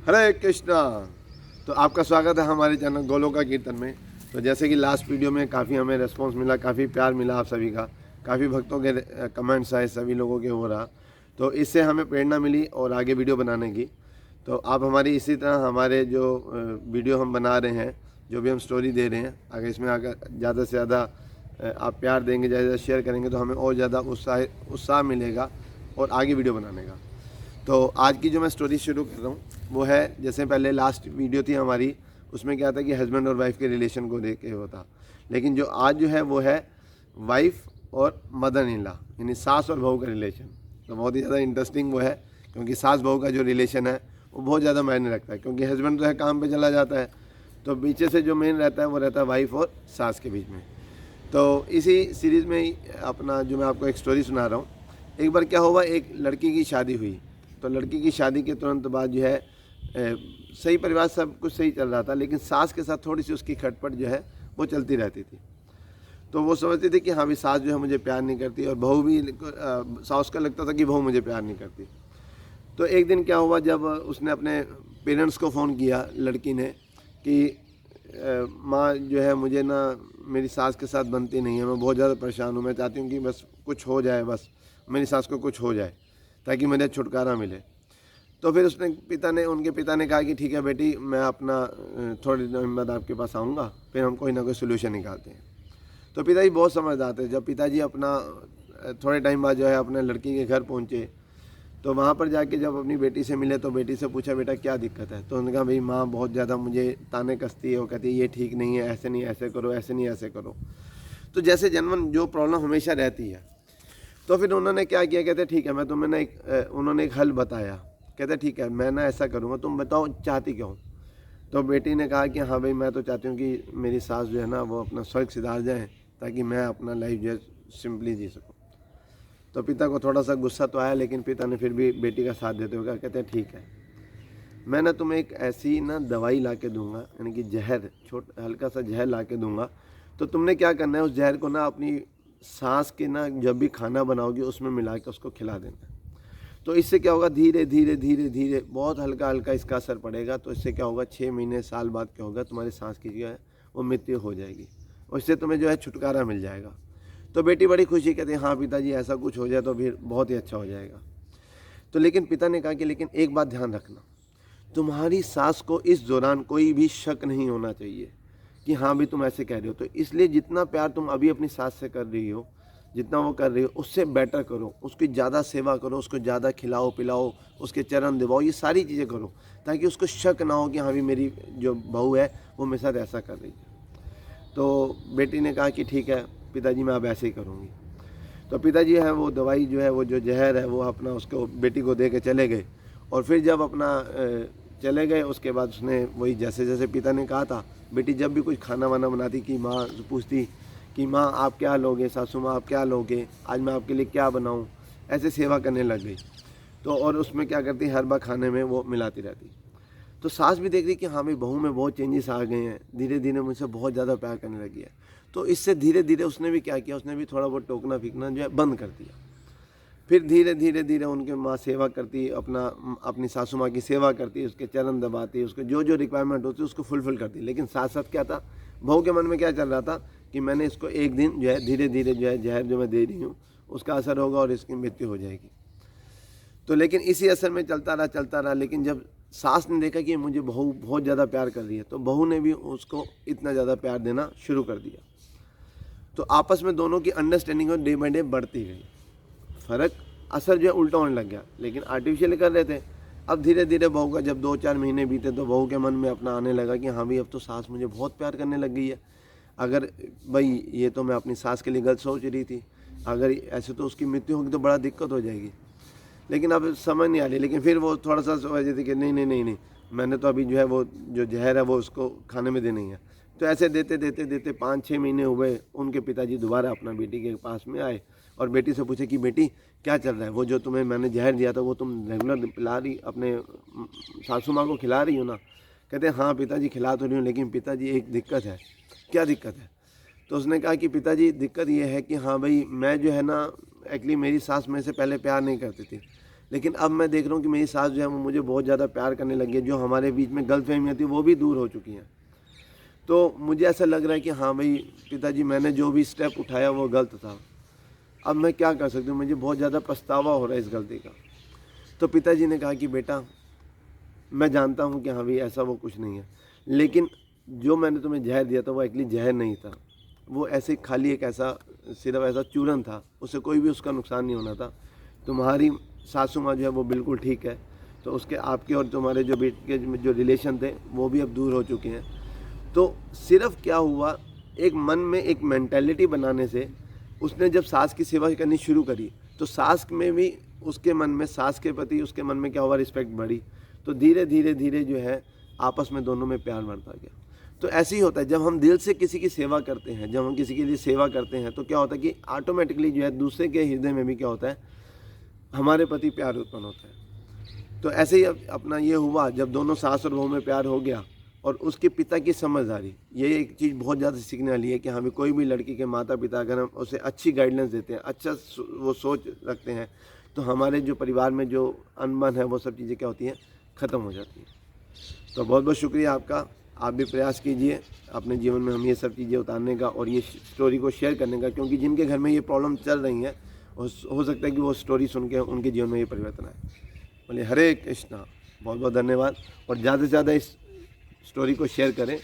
हरे कृष्णा। तो आपका स्वागत है हमारे चैनल गोलोका कीर्तन में। तो जैसे कि लास्ट वीडियो में काफ़ी हमें रिस्पांस मिला, काफ़ी प्यार मिला आप सभी का, काफ़ी भक्तों के कमेंट्स आए सभी लोगों के हो रहा, तो इससे हमें प्रेरणा मिली और आगे वीडियो बनाने की। तो आप हमारी इसी तरह हमारे जो वीडियो हम बना रहे हैं, जो भी हम स्टोरी दे रहे हैं, अगर इसमें अगर ज़्यादा से ज़्यादा आप प्यार देंगे, ज़्यादा शेयर करेंगे तो हमें और ज़्यादा उत्साह मिलेगा और आगे वीडियो बनाने का। तो आज की जो मैं स्टोरी शुरू कर रहा हूँ वो है, जैसे पहले लास्ट वीडियो थी हमारी, उसमें क्या था कि हस्बैंड और वाइफ के रिलेशन को देख के होता, लेकिन जो आज जो है वो है वाइफ और मदर इन लॉ, यानी सास और बहू का रिलेशन। तो बहुत ही ज़्यादा इंटरेस्टिंग वो है, क्योंकि सास बहू का जो रिलेशन है वो बहुत ज़्यादा मायने रखता है, क्योंकि हस्बैंड तो है काम पे चला जाता है, तो पीछे से जो मेन रहता है वो रहता है वाइफ और सास के बीच में। तो इसी सीरीज़ में ही अपना जो मैं आपको एक स्टोरी सुना रहा हूँ। एक बार क्या हुआ, एक लड़की की शादी हुई। तो लड़की की शादी के तुरंत बाद जो है सही परिवार सब कुछ सही चल रहा था, लेकिन सास के साथ थोड़ी सी उसकी खटपट जो है वो चलती रहती थी। तो वो समझती थी कि हाँ भी सास जो है मुझे प्यार नहीं करती, और बहू भी सास का लगता था कि बहू मुझे प्यार नहीं करती। तो एक दिन क्या हुआ, जब उसने अपने पेरेंट्स को फ़ोन किया लड़की ने कि माँ जो है मुझे ना मेरी सास के साथ बनती नहीं है, मैं बहुत ज़्यादा परेशान हूँ, मैं चाहती हूँ कि बस कुछ हो जाए, बस मेरी सास को कुछ हो जाए ताकि मुझे छुटकारा मिले। तो फिर उनके पिता ने कहा कि ठीक है बेटी, मैं अपना थोड़े दिन बाद आपके पास आऊँगा, फिर हम कोई ना कोई सोल्यूशन निकालते हैं। तो पिताजी बहुत समझदार थे। जब पिताजी अपना थोड़े टाइम बाद जो है अपने लड़की के घर पहुँचे, तो वहाँ पर जाके जब अपनी बेटी से मिले तो बेटी से पूछा बेटा क्या दिक्कत है। तो उन्होंने कहा भाई माँ बहुत ज़्यादा मुझे ताने कसती है, वो कहती है ये ठीक नहीं है, ऐसे नहीं ऐसे करो, ऐसे नहीं ऐसे करो। तो जैसे जन्मन जो प्रॉब्लम हमेशा रहती है। तो फिर उन्होंने क्या किया, कहते ठीक है मैं तुम्हें ना उन्होंने एक हल बताया। कहते ठीक है मैं ना ऐसा करूँगा, तुम बताओ चाहती क्या हो। तो बेटी ने कहा कि हाँ भाई मैं तो चाहती हूँ कि मेरी सास जो है ना वो अपना स्वर्ग सिधार जाए, ताकि मैं अपना लाइफ जो है सिंपली जी सकूँ। तो पिता को थोड़ा सा गुस्सा तो आया, लेकिन पिता ने फिर भी बेटी का साथ देते हुए कहा, कहते हैं ठीक है मैं ना तुम्हें एक ऐसी ना दवाई ला के दूँगा, यानी कि जहर, हल्का सा जहर ला के दूँगा। तो तुमने क्या करना है, उस जहर को ना अपनी सास के ना जब भी खाना बनाओगी उसमें मिला के उसको खिला देना। तो इससे क्या होगा, धीरे धीरे धीरे धीरे बहुत हल्का हल्का इसका असर पड़ेगा। तो इससे क्या होगा, 6 महीने साल बाद क्या होगा, तुम्हारी सांस की जो है वो मृत्यु हो जाएगी, और इससे तुम्हें जो है छुटकारा मिल जाएगा। तो बेटी बड़ी खुशी कहती है हाँ पिताजी ऐसा कुछ हो जाए तो फिर बहुत ही अच्छा हो जाएगा। तो लेकिन पिता ने कहा कि लेकिन एक बात ध्यान रखना, तुम्हारी सास को इस दौरान कोई भी शक नहीं होना चाहिए कि हाँ भी तुम ऐसे कह रहे हो। तो इसलिए जितना प्यार तुम अभी अपनी सास से कर रही हो, जितना वो कर रही हो, उससे बेटर करो, उसकी ज़्यादा सेवा करो, उसको ज़्यादा खिलाओ पिलाओ, उसके चरण दबाओ, ये सारी चीज़ें करो, ताकि उसको शक ना हो कि हाँ भी मेरी जो बहू है वो मेरे साथ ऐसा कर रही है। तो बेटी ने कहा कि ठीक है पिताजी मैं अब ऐसे ही करूँगी। तो पिताजी है वो दवाई जो है, वो जो जहर है वो अपना उसको बेटी को दे के चले गए। और फिर जब अपना चले गए, उसके बाद उसने वही जैसे जैसे पिता ने कहा था, बेटी जब भी कुछ खाना वाना बनाती कि माँ पूछती कि माँ आप क्या लोगे, सासू माँ आप क्या लोगे, आज मैं आपके लिए क्या बनाऊँ, ऐसे सेवा करने लग गई। तो और उसमें क्या करती, हर बार खाने में वो मिलाती रहती। तो सास भी देख रही कि हाँ भाई बहू में बहुत चेंजेस आ गए हैं, धीरे धीरे मुझसे बहुत ज़्यादा प्यार करने लगी है। तो इससे धीरे धीरे उसने भी क्या किया, उसने भी थोड़ा बहुत टोकना फीकना जो है बंद कर दिया। फिर धीरे धीरे धीरे उनके माँ सेवा करती, अपनी सासू माँ की सेवा करती, उसके चरण दबाती, उसके जो जो रिक्वायरमेंट होती उसको फुलफिल करती। लेकिन साथ साथ क्या था, बहू के मन में क्या चल रहा था कि मैंने इसको एक दिन जो है धीरे धीरे जो है जहर जो मैं दे रही हूँ उसका असर होगा और इसकी मृत्यु हो जाएगी। तो लेकिन इसी असर में चलता रहा। लेकिन जब सास ने देखा कि मुझे बहू बहुत ज़्यादा प्यार कर रही है, तो बहू ने भी उसको इतना ज़्यादा प्यार देना शुरू कर दिया। तो आपस में दोनों की अंडरस्टैंडिंग डे बाई डे बढ़ती गई। फ़र्क असर जो है उल्टा होने लग गया, लेकिन आर्टिफिशियल कर रहे थे। अब धीरे धीरे बहू का जब 2-4 महीने बीते तो बहू के मन में अपना आने लगा कि हाँ भाई अब तो सास मुझे बहुत प्यार करने लग गई है। अगर भाई ये तो मैं अपनी सास के लिए गलत सोच रही थी, अगर ऐसे तो उसकी मृत्यु होगी तो बड़ा दिक्कत हो जाएगी। लेकिन अब समझ नहीं आ रही। लेकिन फिर वो थोड़ा सा सोच रही थी कि नहीं नहीं नहीं नहीं, मैंने तो अभी जो है वो जो जहर है वो उसको खाने में देनी है। तो ऐसे देते देते देते 5-6 महीने हुए, उनके पिताजी दोबारा अपना बेटी के पास में आए और बेटी से पूछे कि बेटी क्या चल रहा है, वो जो तुम्हें मैंने जहर दिया था वो तुम रेगुलर पिला रही, अपने सासू माँ को खिला रही हो ना। कहते हैं हाँ पिताजी खिला तो रही हूँ, लेकिन पिताजी एक दिक्कत है। क्या दिक्कत है? तो उसने कहा कि पिताजी दिक्कत ये है कि हाँ भाई मैं जो है ना, एक्चुअली मेरी सास मेरे से पहले प्यार नहीं करती थी, लेकिन अब मैं देख रहा हूँ कि मेरी सास जो है वो मुझे बहुत ज़्यादा प्यार करने लगी है, जो हमारे बीच में गलतफहमियाँ थी वो भी दूर हो चुकी हैं। तो मुझे ऐसा लग रहा है कि हाँ भाई पिताजी, मैंने जो भी स्टेप उठाया वो गलत था। अब मैं क्या कर सकती हूँ, मुझे बहुत ज़्यादा पछतावा हो रहा है इस गलती का। तो पिताजी ने कहा कि बेटा, मैं जानता हूँ कि हाँ भाई ऐसा वो कुछ नहीं है, लेकिन जो मैंने तुम्हें जहर दिया था वो एक्चुअली जहर नहीं था, वो ऐसे खाली एक ऐसा सिर्फ ऐसा चूरन था, उससे कोई भी उसका नुकसान नहीं होना था। तुम्हारी सासू माँ जो है वो बिल्कुल ठीक है, तो उसके आपके और तुम्हारे जो बेटे के जो रिलेशन थे वो भी अब दूर हो चुके हैं। तो सिर्फ क्या हुआ, एक मन में एक मेंटालिटी बनाने से उसने जब सास की सेवा करनी शुरू करी, तो सास में भी उसके मन में, सास के प्रति उसके मन में क्या हुआ, रिस्पेक्ट बढ़ी। तो धीरे धीरे धीरे जो है आपस में दोनों में प्यार बढ़ता गया। तो ऐसे ही होता है, जब हम दिल से किसी की सेवा करते हैं, जब हम किसी के लिए सेवा करते हैं, तो क्या होता है कि ऑटोमेटिकली जो है दूसरे के हृदय में भी क्या होता है, हमारे प्रति प्यार उत्पन्न होता है। तो ऐसे ही अपना ये हुआ, जब दोनों सास और बहू में प्यार हो गया और उसके पिता की समझदारी, ये एक चीज़ बहुत ज़्यादा सीखने वाली है कि हमें कोई भी लड़की के माता पिता अगर हम उसे अच्छी गाइडेंस देते हैं, अच्छा वो सोच रखते हैं, तो हमारे जो परिवार में जो अनबन है वो सब चीज़ें क्या होती हैं, ख़त्म हो जाती हैं। तो बहुत बहुत शुक्रिया आपका। आप भी प्रयास कीजिए अपने जीवन में हम ये सब चीज़ें उतारने का और ये स्टोरी को शेयर करने का, क्योंकि जिनके घर में ये प्रॉब्लम चल रही है हो सकता है कि वो स्टोरी सुन के उनके जीवन में ये परिवर्तन आए। बोलिए हरे कृष्णा। बहुत बहुत धन्यवाद और ज़्यादा से ज़्यादा इस स्टोरी को शेयर करें।